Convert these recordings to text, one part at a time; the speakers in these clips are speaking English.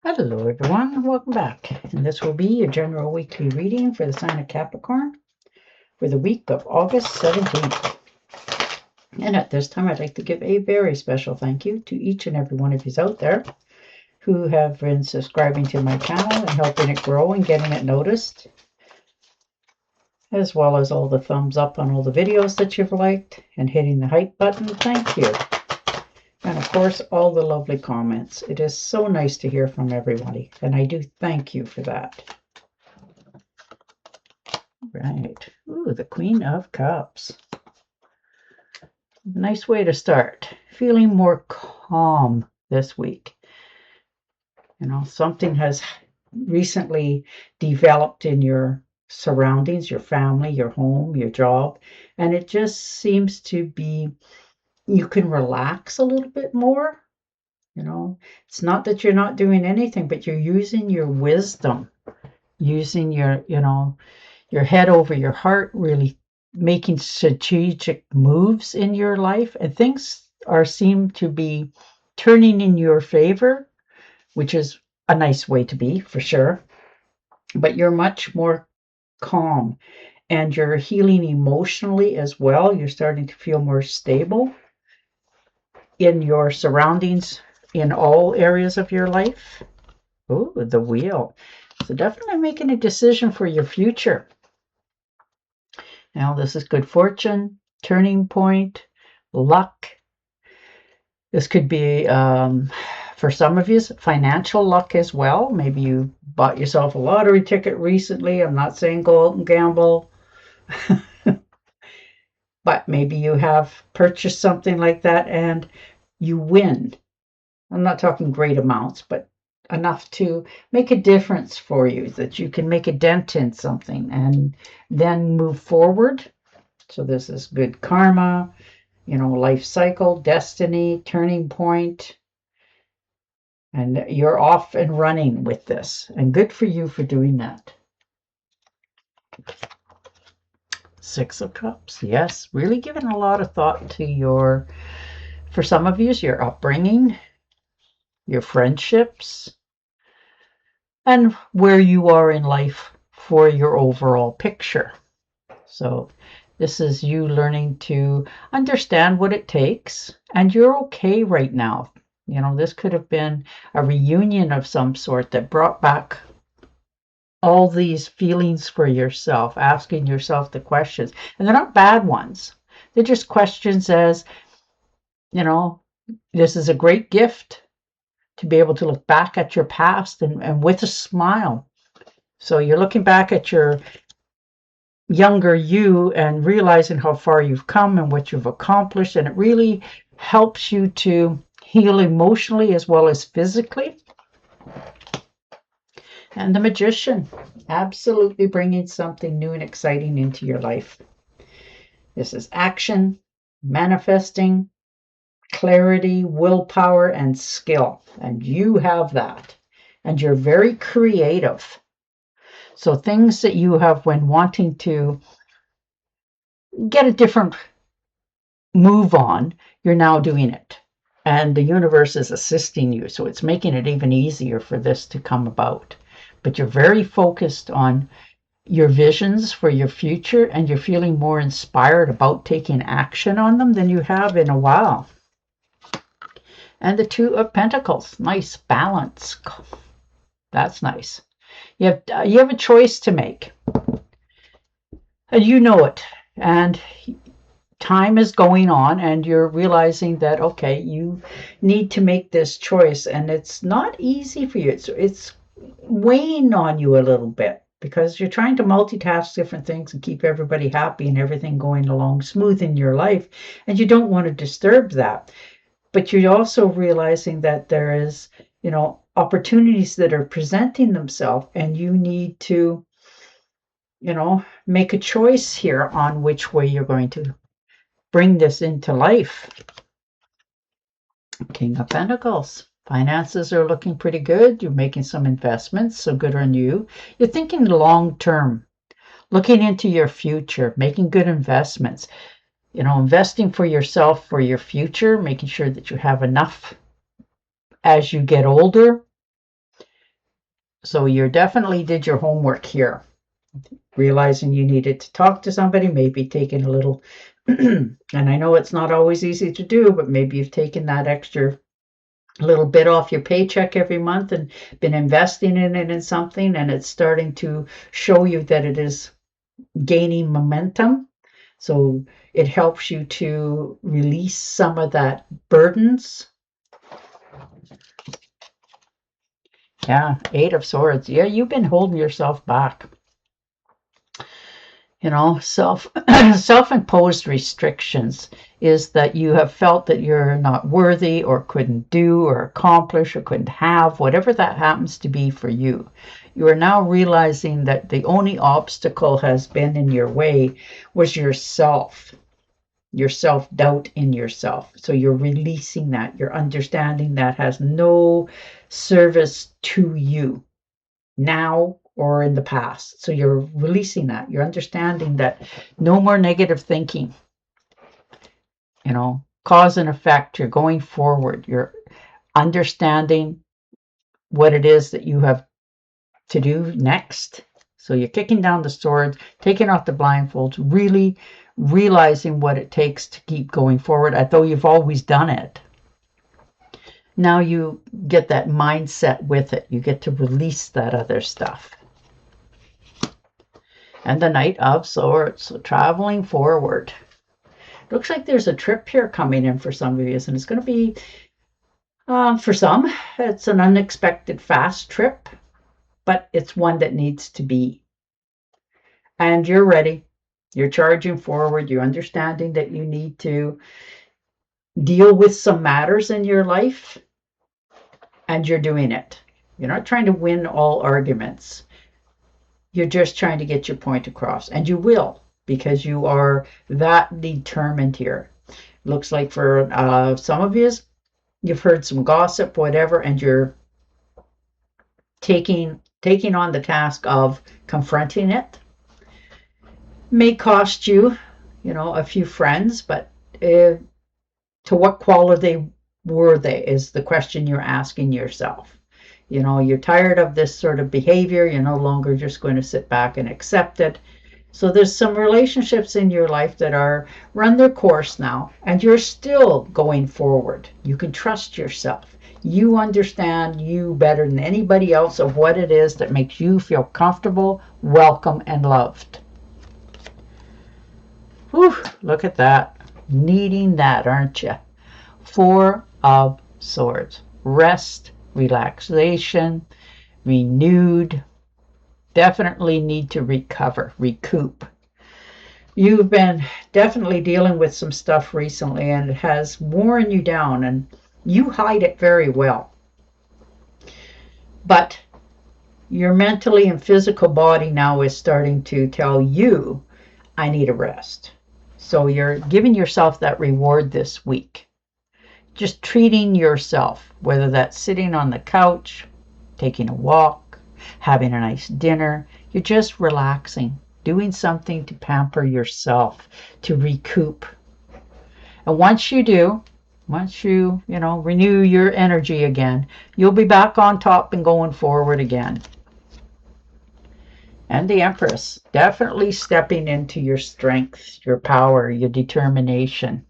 Hello everyone, welcome back. And this will be your general weekly reading for the sign of Capricorn for the week of August 17th. And at this time, I'd like to give a very special thank you to each and every one of you out there who have been subscribing to my channel and helping it grow and getting it noticed, as well as all the thumbs up on all the videos that you've liked and hitting the hype button. Thank you. And of course, all the lovely comments. It is so nice to hear from everybody, and I do thank you for that. Right. Ooh, the Queen of Cups. Nice way to start. Feeling more calm this week. You know, something has recently developed in your surroundings, your family, your home, your job, and it just seems to be, you can relax a little bit more. You know, it's not that you're not doing anything, but you're using your wisdom, using your, your head over your heart, really making strategic moves in your life, and things seem to be turning in your favor, which is a nice way to be for sure. But you're much more calm, and you're healing emotionally as well. You're starting to feel more stable in your surroundings in all areas of your life. Oh, the Wheel. So definitely making a decision for your future. Now, this is good fortune, turning point, luck. This could be, for some of you, financial luck as well. Maybe you bought yourself a lottery ticket recently. I'm not saying go out and gamble. But maybe you have purchased something like that and you win. I'm not talking great amounts, but enough to make a difference for you, that you can make a dent in something and then move forward. So this is good karma, life cycle, destiny, turning point. And you're off and running with this. And good for you for doing that. Six of Cups. Yes, really giving a lot of thought to for some of you, your upbringing, your friendships, and where you are in life for your overall picture. So this is you learning to understand what it takes, and you're okay right now. This could have been a reunion of some sort that brought back all these feelings for yourself, asking yourself the questions. And they're not bad ones. They're just questions as, this is a great gift to be able to look back at your past and with a smile. So you're looking back at your younger you and realizing how far you've come and what you've accomplished, and it really helps you to heal emotionally as well as physically. And the Magician, absolutely bringing something new and exciting into your life. This is action, manifesting, clarity, willpower, and skill. And you have that. And you're very creative. So things that you have when wanting to get a different move on, you're now doing it. And the universe is assisting you. So it's making it even easier for this to come about. But you're very focused on your visions for your future, and you're feeling more inspired about taking action on them than you have in a while. And the Two of Pentacles, nice balance. That's nice. You have a choice to make, and you know it. And time is going on, and you're realizing that, okay, you need to make this choice, and it's not easy for you. It's weighing on you a little bit, because you're trying to multitask different things and keep everybody happy and everything going along smooth in your life, and you don't want to disturb that. But you're also realizing that there is, opportunities that are presenting themselves, and you need to, make a choice here on which way you're going to bring this into life. King of Pentacles. Finances are looking pretty good. You're making some investments, so good on you. You're thinking long term, looking into your future, making good investments. Investing for yourself, for your future, making sure that you have enough as you get older. So you definitely did your homework here, realizing you needed to talk to somebody, maybe taking a little, and I know it's not always easy to do, but maybe you've taken that extra little bit off your paycheck every month and been investing in it in something, and it's starting to show you that it is gaining momentum. So it helps you to release some of that burdens. Yeah, Eight of Swords. Yeah, you've been holding yourself back. You know, self-imposed restrictions is that you have felt that you're not worthy or couldn't do or accomplish or couldn't have, whatever that happens to be for you. You are now realizing that the only obstacle has been in your way was yourself, your self-doubt in yourself. So you're releasing that. You're understanding that has no service to you now or in the past. So you're releasing that. You're understanding that no more negative thinking. You know, cause and effect. You're going forward. You're understanding what it is that you have to do next. So you're kicking down the swords, taking off the blindfolds, really realizing what it takes to keep going forward, although you've always done it. Now you get that mindset with it. You get to release that other stuff. And the Knight of Swords, so traveling forward. Looks like there's a trip here coming in for some of you, and it's going to be, for some, it's an unexpected fast trip, but it's one that needs to be. And you're ready. You're charging forward. You're understanding that you need to deal with some matters in your life, and you're doing it. You're not trying to win all arguments. You're just trying to get your point across, and you will, because you are that determined here. Looks like for some of you, you've heard some gossip, whatever, and you're taking on the task of confronting it. May cost you, a few friends, but to what quality were they is the question you're asking yourself. You're tired of this sort of behavior. You're no longer just going to sit back and accept it. So there's some relationships in your life that are run their course now, and you're still going forward. You can trust yourself. You understand you better than anybody else of what it is that makes you feel comfortable, welcome, and loved. Whew, look at that. Needing that, aren't you? Four of Swords. Rest, relaxation, renewed. Definitely need to recover, recoup. You've been definitely dealing with some stuff recently, and it has worn you down, and you hide it very well. But your mentally and physical body now is starting to tell you, I need a rest. So you're giving yourself that reward this week. Just treating yourself, whether that's sitting on the couch, taking a walk, having a nice dinner. You're just relaxing, doing something to pamper yourself, to recoup. And once you do, renew your energy again, you'll be back on top and going forward again. And the Empress, definitely stepping into your strength, your power, your determination.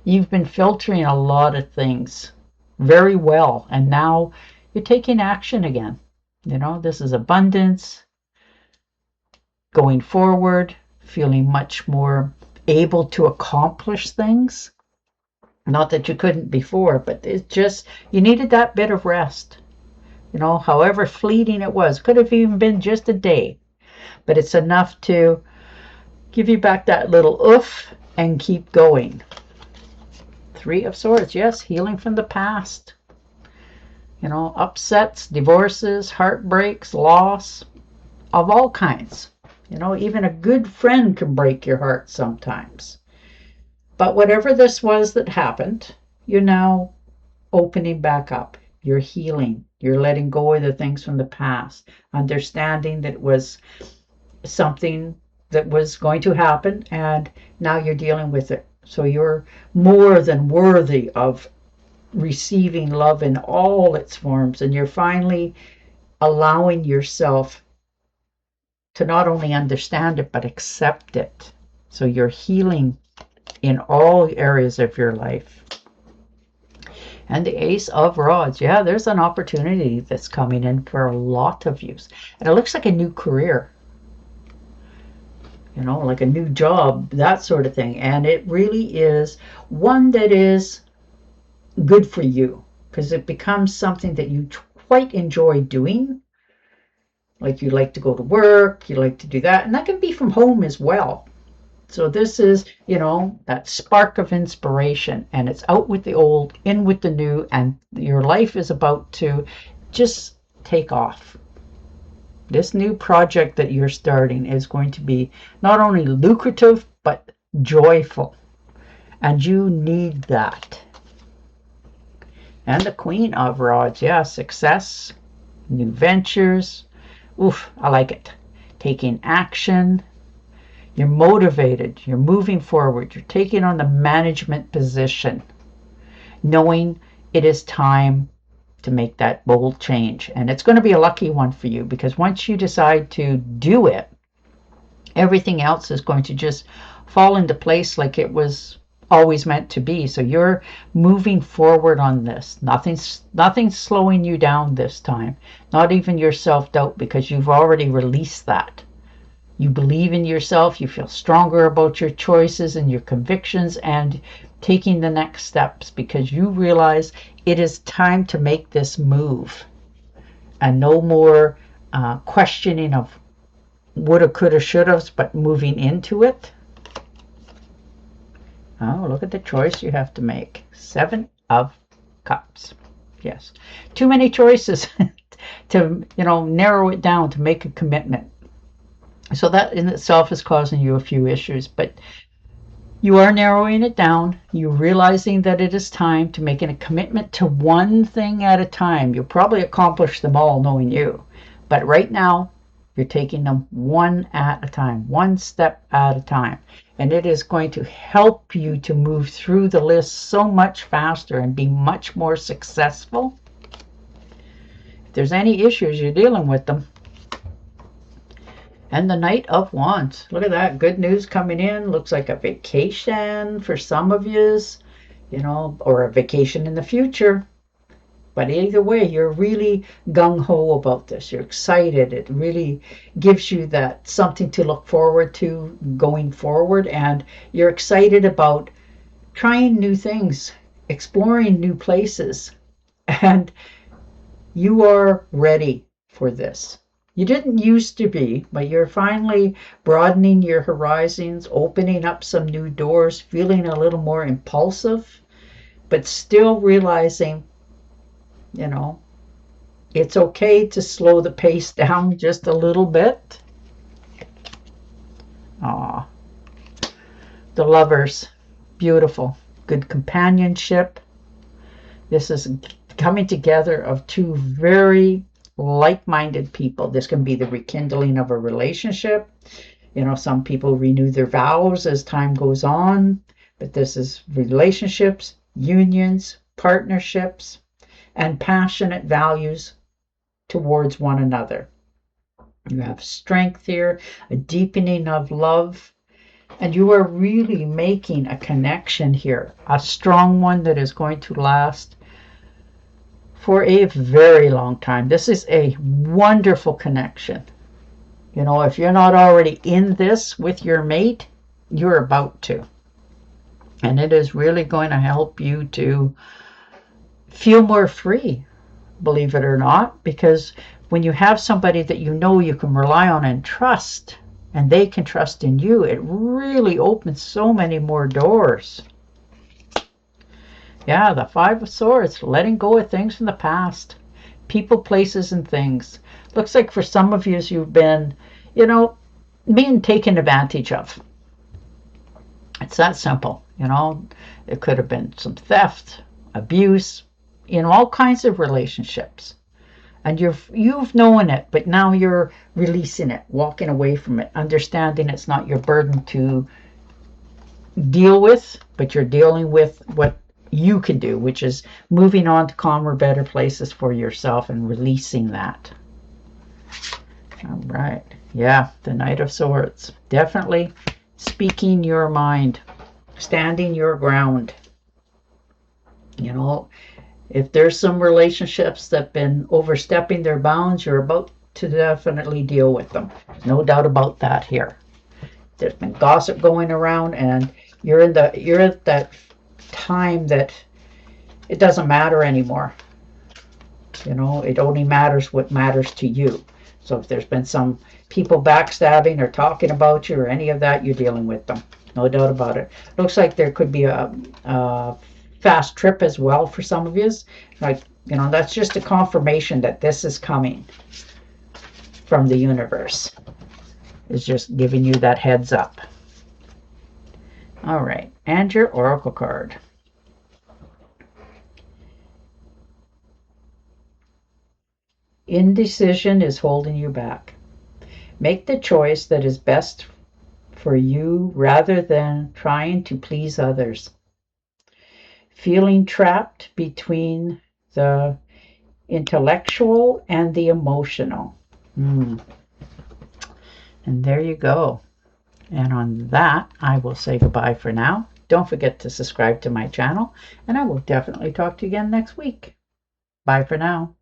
You've been filtering a lot of things very well, and now you're taking action again. This is abundance, going forward, feeling much more able to accomplish things. Not that you couldn't before, but it's just, you needed that bit of rest. However fleeting it was, could have even been just a day, but it's enough to give you back that little oof and keep going. Three of Swords, yes, healing from the past. Upsets, divorces, heartbreaks, loss of all kinds. Even a good friend can break your heart sometimes. But whatever this was that happened, you're now opening back up. You're healing. You're letting go of the things from the past, understanding that it was something that was going to happen, and now you're dealing with it. So you're more than worthy of receiving love in all its forms, and you're finally allowing yourself to not only understand it, but accept it. So you're healing in all areas of your life. And the Ace of Rods. Yeah, there's an opportunity that's coming in for a lot of you. And it looks like a new career. You know, like a new job, that sort of thing. And it really is one that is good for you, because it becomes something that you quite enjoy doing. Like you like to go to work, you like to do that. And that can be from home as well. So this is, you know, that spark of inspiration, and it's out with the old, in with the new, and your life is about to just take off. This new project that you're starting is going to be not only lucrative, but joyful. And you need that. And the Queen of Rods, yeah, success, new ventures. Oof, I like it. Taking action. You're motivated. You're moving forward. You're taking on the management position, knowing it is time to make that bold change. And it's going to be a lucky one for you, because once you decide to do it, everything else is going to just fall into place like it was always meant to be. So you're moving forward on this. Nothing's slowing you down this time. Not even your self-doubt, because you've already released that. You believe in yourself, you feel stronger about your choices and your convictions, and taking the next steps, because you realize it is time to make this move. And no more questioning of woulda, coulda, shouldas, but moving into it. Oh, look at the choice you have to make. 7 of Cups. Yes. Too many choices to, you know, narrow it down to make a commitment. So that in itself is causing you a few issues, but you are narrowing it down. You're realizing that it is time to make a commitment to one thing at a time. You'll probably accomplish them all, knowing you. But right now, you're taking them one at a time, one step at a time. And it is going to help you to move through the list so much faster and be much more successful. If there's any issues, you're dealing with them. And the Knight of Wands. Look at that. Good news coming in. Looks like a vacation for some of yous, you know, or a vacation in the future. But either way, you're really gung-ho about this. You're excited. It really gives you that something to look forward to going forward. And you're excited about trying new things, exploring new places. And you are ready for this. You didn't used to be, but you're finally broadening your horizons, opening up some new doors, feeling a little more impulsive, but still realizing, you know, it's okay to slow the pace down just a little bit. Ah, the Lovers. Beautiful. Good companionship. This is coming together of two very like-minded people. This can be the rekindling of a relationship. You know, some people renew their vows as time goes on, but this is relationships, unions, partnerships, and passionate values towards one another. You have strength here, a deepening of love, and you are really making a connection here, a strong one that is going to last for a very long time. This is a wonderful connection. You know, if you're not already in this with your mate, you're about to. And it is really going to help you to feel more free, believe it or not, because when you have somebody that you know you can rely on and trust, and they can trust in you, it really opens so many more doors. Yeah, the 5 of Swords, letting go of things from the past. People, places, and things. Looks like for some of you, you've been, you know, being taken advantage of. It's that simple, you know. It could have been some theft, abuse, in all kinds of relationships. And you've known it, but now you're releasing it, walking away from it, understanding it's not your burden to deal with, but you're dealing with what you can do, which is moving on to calmer, better places for yourself and releasing that. All right. Yeah, the Knight of Swords. Definitely speaking your mind, standing your ground. You know, if there's some relationships that have been overstepping their bounds, you're about to definitely deal with them. No doubt about that here. There's been gossip going around, and you're at that time that it doesn't matter anymore. You know, it only matters what matters to you. So if there's been some people backstabbing or talking about you or any of that, you're dealing with them. No doubt about it. Looks like there could be a fast trip as well for some of you. Like, you know, that's just a confirmation that this is coming from the universe. It's just giving you that heads up. All right, and your oracle card. Indecision is holding you back. Make the choice that is best for you rather than trying to please others. Feeling trapped between the intellectual and the emotional. And there you go. And on that, I will say goodbye for now. Don't forget to subscribe to my channel, and I will definitely talk to you again next week. Bye for now.